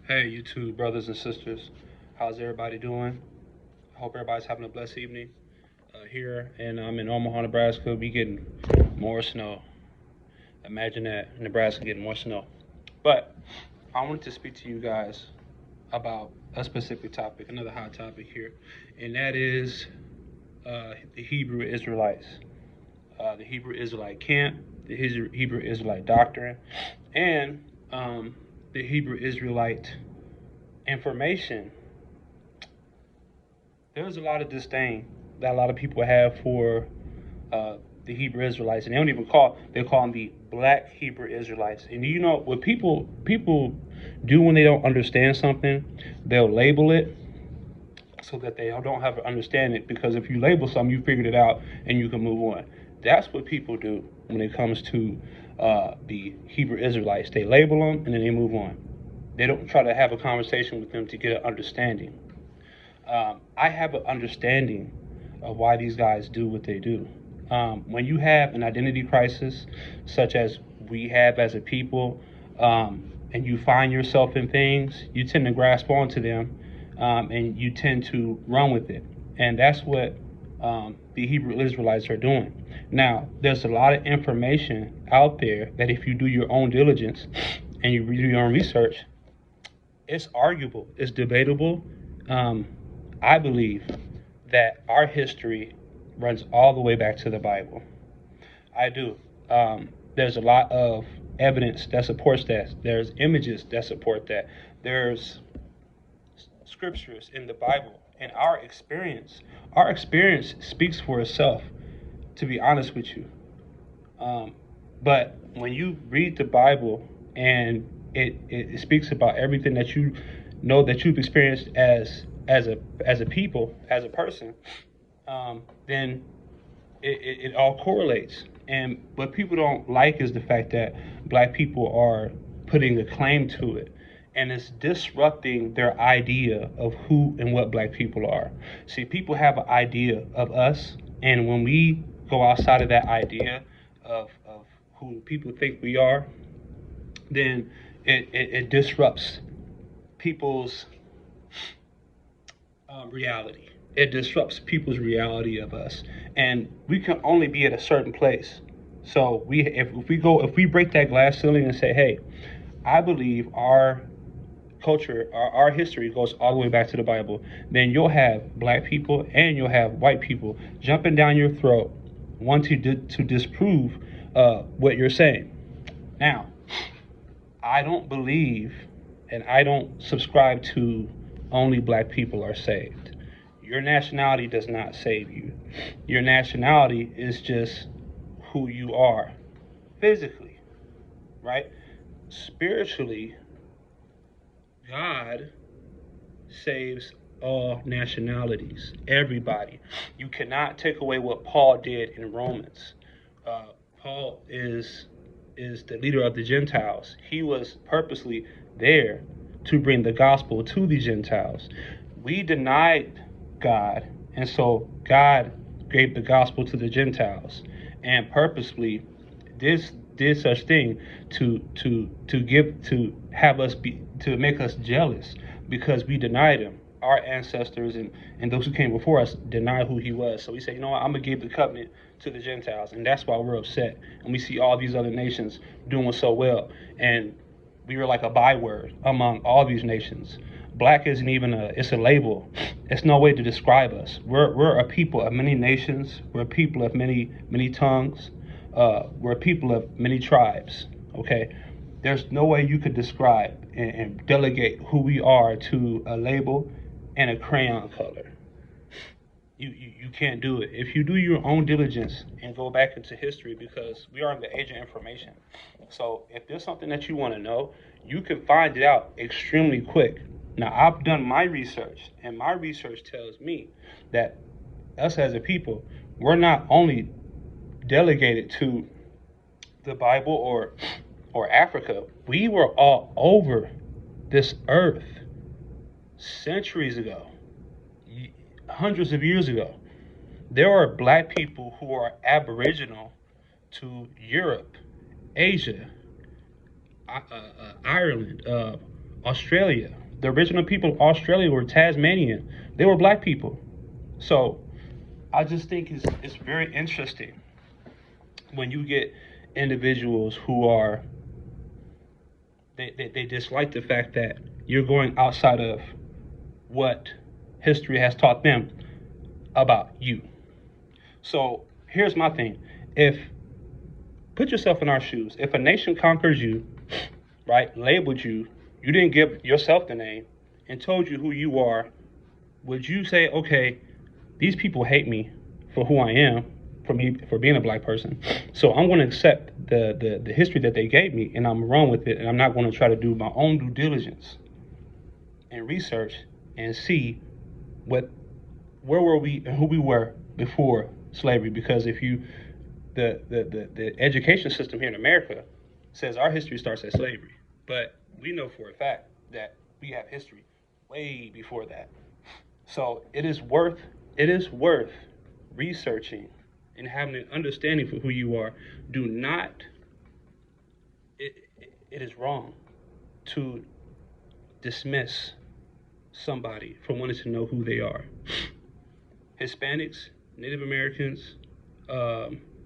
Hey, YouTube brothers and sisters. How's everybody doing? I hope everybody's having a blessed evening. Here, and I'm in Omaha, Nebraska. We getting more snow. Imagine that, Nebraska getting more snow. But I wanted to speak to you guys about a specific topic, another hot topic here, and that is the Hebrew Israelites, the Hebrew Israelite camp, the Hebrew Israelite doctrine, and the Hebrew Israelite information. There's a lot of disdain that a lot of people have for the Hebrew Israelites, and they call them the Black Hebrew Israelites. And you know what people do when they don't understand something, they'll label it so that they don't have to understand it. Because if you label something, you figured it out and you can move on. That's what people do when it comes to the Hebrew Israelites. They label them and then they move on. They don't try to have a conversation with them to get an understanding. I have an understanding of why these guys do what they do. When you have an identity crisis, such as we have as a people, and you find yourself in things, you tend to grasp onto them, and you tend to run with it. And that's what the Hebrew Israelites are doing. Now, there's a lot of information out there that if you do your own diligence and you do your own research, it's arguable, it's debatable. I believe that our history runs all the way back to the Bible. I do. There's a lot of evidence that supports that. There's images that support that. There's scriptures in the Bible, and our experience speaks for itself. To be honest with you, but when you read the Bible and it speaks about everything that you know that you've experienced as a people, as a person, then it all correlates. And what people don't like is the fact that black people are putting a claim to it, and it's disrupting their idea of who and what black people are. See, people have an idea of us, and when we go outside of that idea of who people think we are, then it disrupts people's reality. It disrupts people's reality of us, and we can only be at a certain place. So if we break that glass ceiling and say, hey, I believe our culture, our history goes all the way back to the Bible, then you'll have black people and you'll have white people jumping down your throat, wanting to disprove what you're saying. Now, I don't believe and I don't subscribe to only black people are saved. Your nationality does not save you. Your nationality is just who you are physically, right? Spiritually, God saves all nationalities, everybody. You cannot take away what Paul did in Romans. Paul is the leader of the Gentiles. He was purposely there to bring the gospel to the Gentiles. We denied God, and so God gave the gospel to the Gentiles, and purposely did such thing to have us be to make us jealous because we denied him. Our ancestors and those who came before us denied who he was. So he said, you know what, I'm gonna give the covenant to the Gentiles, and that's why we're upset. And we see all these other nations doing so well, and we were like a byword among all these nations. Black isn't even it's a label. It's no way to describe us. We're a people of many nations. We're a people of many tongues. We're a people of many tribes. Okay, there's no way you could describe and delegate who we are to a label and a crayon color. You can't do it. If you do your own diligence and go back into history, because we are in the age of information. So if there's something that you want to know, you can find it out extremely quick. Now, I've done my research, and my research tells me that us as a people, we're not only delegated to the Bible or Africa, we were all over this earth centuries ago, hundreds of years ago. There are black people who are aboriginal to Europe, Asia, Ireland, Australia. The original people of Australia were Tasmanian. They were black people. So I just think it's very interesting when you get individuals who are they dislike the fact that you're going outside of what history has taught them about you. So here's my thing. If put yourself in our shoes, if a nation conquers you, right, labeled you, you didn't give yourself the name, and told you who you are, would you say, okay, these people hate me for who I am, for being a black person, so I'm going to accept the history that they gave me, and I'm gonna run with it, and I'm not going to try to do my own due diligence and research and see what where were we and who we were before slavery? Because if you the education system here in America says our history starts at slavery, but we know for a fact that we have history way before that. So it is worth researching and having an understanding for who you are. Do not it is wrong to dismiss somebody from wanting to know who they are. Hispanics, Native Americans,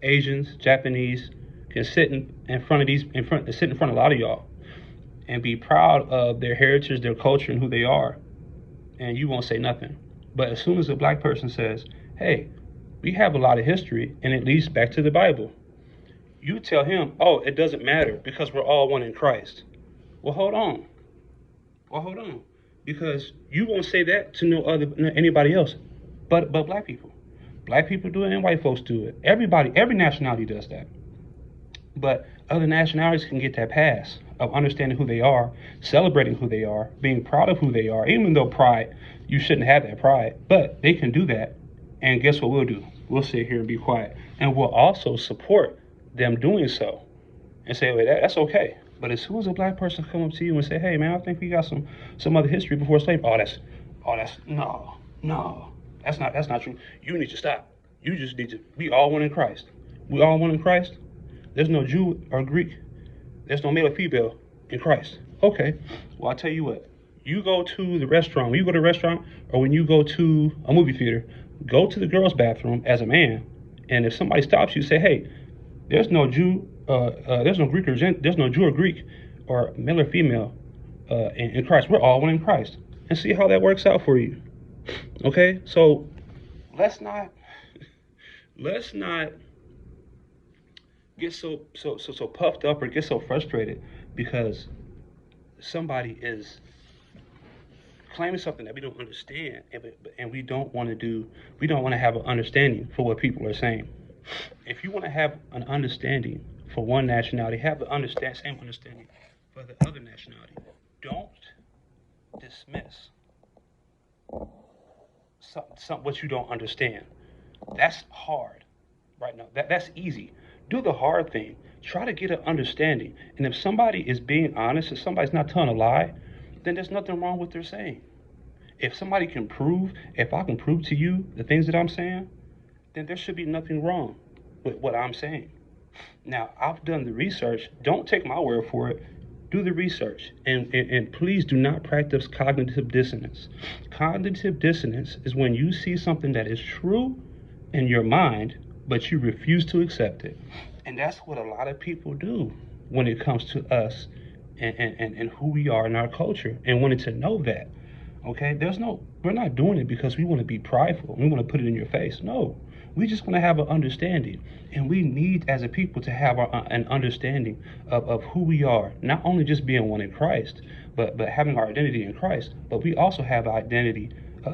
Asians, Japanese can sit in front of a lot of y'all and be proud of their heritage, their culture, and who they are, and you won't say nothing. But as soon as a black person says, "Hey, we have a lot of history, and it leads back to the Bible," you tell him, "Oh, it doesn't matter because we're all one in Christ." Well, hold on. Well, hold on, because you won't say that to anybody else, but black people. Black people do it, and white folks do it. Every nationality does that. But other nationalities can get that pass of understanding who they are, celebrating who they are, being proud of who they are, even though pride, you shouldn't have that pride, but they can do that. And guess what we'll do? We'll sit here and be quiet. And we'll also support them doing so and say, well, that's okay. But as soon as a black person come up to you and say, hey, man, I think we got some other history before slavery. No, that's not true. You need to stop. You just need to, we all one in Christ. We all one in Christ. There's no Jew or Greek. There's no male or female in Christ. Okay. Well, I'll tell you what. You go to the restaurant. When you go to a restaurant or when you go to a movie theater, go to the girls' bathroom as a man. And if somebody stops you, say, hey, there's no Jew, there's no Greek or there's no Jew or Greek or male or female in Christ. We're all one in Christ. And see how that works out for you. Okay? So let's not get so puffed up or get so frustrated because somebody is claiming something that we don't understand, and we don't want to have an understanding for what people are saying. If you want to have an understanding for one nationality, have the same understanding for the other nationality. Don't dismiss what you don't understand. That's hard right now. That's easy. Do the hard thing. Try to get an understanding. And if somebody is being honest, if somebody's not telling a lie, then there's nothing wrong with what they're saying. If I can prove to you the things that I'm saying, then there should be nothing wrong with what I'm saying. Now, I've done the research. Don't take my word for it. Do the research. And please do not practice cognitive dissonance. Cognitive dissonance is when you see something that is true in your mind, but you refuse to accept it. And that's what a lot of people do when it comes to us and who we are in our culture and wanting to know that. Okay, we're not doing it because we want to be prideful. We want to put it in your face. No, we just want to have an understanding. And we need as a people to have an understanding of who we are, not only just being one in Christ, but having our identity in Christ, but we also have identity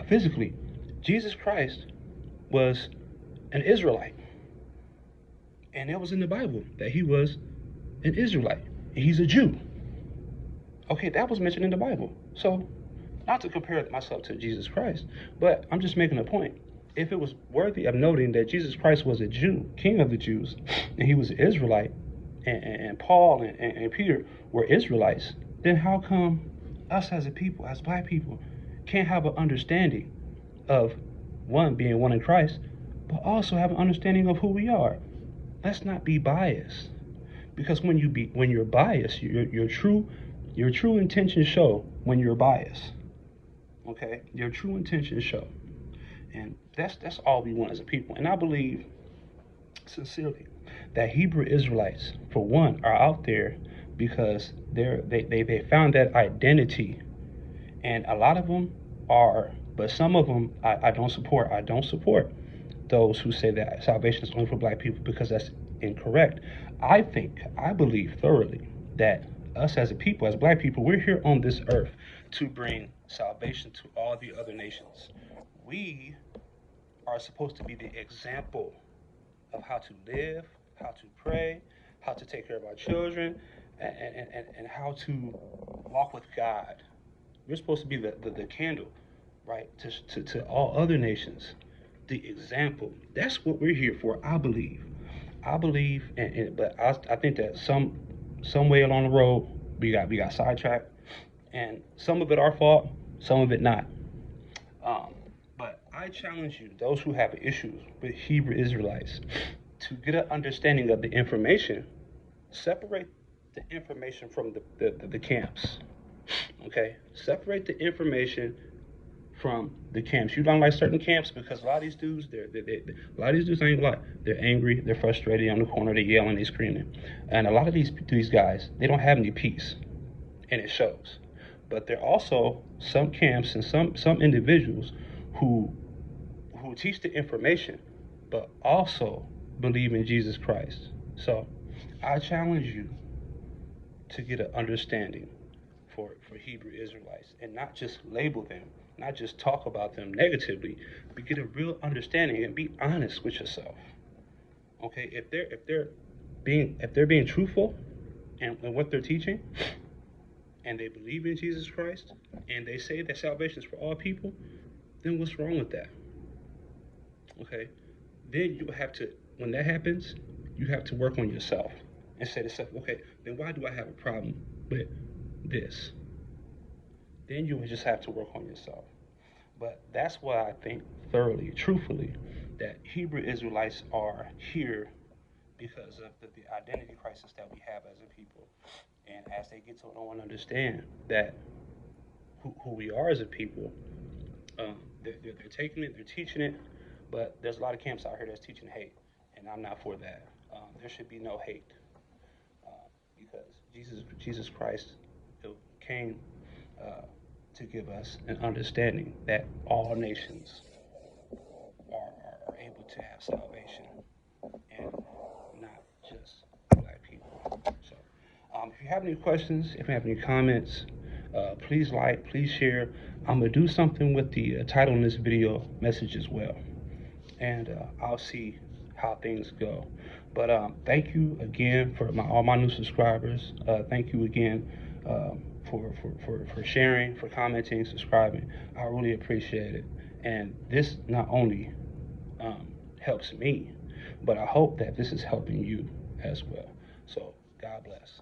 physically. Jesus Christ was an Israelite. And it was in the Bible that he was an Israelite. And he's a Jew. Okay, that was mentioned in the Bible. So, not to compare myself to Jesus Christ, but I'm just making a point. If it was worthy of noting that Jesus Christ was a Jew, king of the Jews, and he was an Israelite, and Paul and Peter were Israelites, then how come us as a people, as black people, can't have an understanding of one, being one in Christ, but also have an understanding of who we are? Let's not be biased. Because when you're biased, your true intentions show when you're biased. Okay, your true intentions show, and that's all we want as a people. And I believe sincerely that Hebrew Israelites, for one, are out there because they found that identity, and a lot of them are, but some of them I don't support. I don't support those who say that salvation is only for black people, because that's incorrect. I believe thoroughly that us as a people, as black people, we're here on this earth to bring salvation to all the other nations. We are supposed to be the example of how to live, how to pray, how to take care of our children, and how to walk with God. We're supposed to be the candle, right, to all other nations, the example. That's what we're here for, I believe. I believe, but I think that some way along the road we got sidetracked, and some of it our fault, some of it not. But I challenge you, those who have issues with Hebrew Israelites, to get an understanding of the information. Separate the information from the camps. Okay? Separate the information from the camps. You don't like certain camps because a lot of these dudes, a lot of these dudes ain't lie. They're angry, they're frustrated on the corner, they're yelling, they're screaming. And a lot of these guys, they don't have any peace. And it shows. But there are also some camps and some individuals who teach the information, but also believe in Jesus Christ. So I challenge you to get an understanding for Hebrew Israelites, and not just label them, not just talk about them negatively, but get a real understanding and be honest with yourself. Okay, if they're being truthful in what they're teaching, and they believe in Jesus Christ, and they say that salvation is for all people, then what's wrong with that? Okay, then you have to, when that happens, you have to work on yourself and say to yourself, okay, then why do I have a problem with this? Then you would just have to work on yourself. But that's why I think thoroughly, truthfully, that Hebrew Israelites are here because of the identity crisis that we have as a people. And as they get to know and understand that who we are as a people, they're taking it, they're teaching it, but there's a lot of camps out here that's teaching hate, and I'm not for that. There should be no hate, because Jesus Christ came to give us an understanding that all nations are able to have salvation, and not just black people. So, if you have any questions, if you have any comments, please like, please share. I'm gonna do something with the title in this video message as well, and I'll see how things go. But thank you again for all my new subscribers. Thank you again for sharing, for commenting, subscribing. I really appreciate it. And this not only helps me, but I hope that this is helping you as well. So God bless.